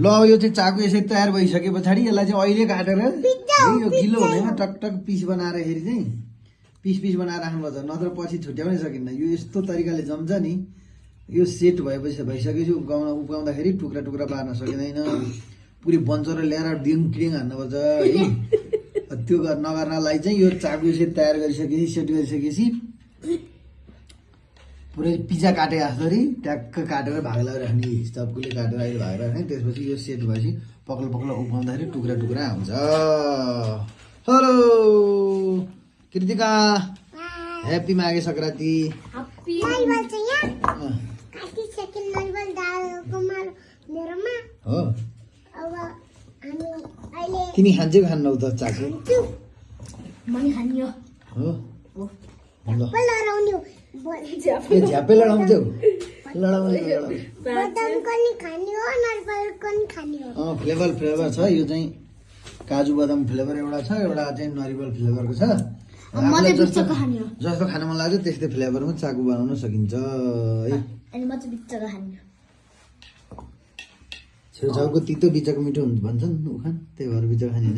ल यो चाहिँ चाकु यसरी तयार भइसके पछाडि यसलाई चाहिँ अहिले काटेर यो गिलो हुँदैन टकटक पिस बनाएर चाहिँ पिस बनाएर राख्नुपर्छ, नत्र पछि छुट्याउनै सकिन्न। यो यस्तो तरिकाले जम्छ नि, यो सेट भइसकेपछि उब्काउँदाखेरि टुक्रा टुक्रा पार्न सकिँदैन, पुरै बन्चरो ल्याएर डिङ क्रिङ हान्नुपर्छ है। त्यो नगर्नलाई चाहिँ यो चाकु यसरी तयार गरिसकेपछि सेट गरिसकेपछि पुरै पिज्जा काटे जसरी ट्याक्क काटेर भागला राख्ने, चक्कुले काटेर अहिले भाग राख्ने। त्यसपछि यो सेट भएपछि पक्लो पक्लो उब्काउँदाखेरि टुक्रा टुक्रा हुन्छ। Hello Kritika, happy Maghe Sankranti. हो तिमी खान्छौ खान्नौ त चाकु? झ्यापै लडाउँथ्यौ? फ्लेभर छ, यो चाहिँ काजु बदाम फ्लेभर एउटा छ, एउटा चाहिँ नरिवल फ्लेभरको छ। जस्तो खान मन लाग्छ त्यस्तै फ्लेभरमा चाकु बनाउन सकिन्छ है। छेउछाउको तितो बिचको मिठो हुन्छ भन्छन् उखान, त्यही भएर बिचको खाने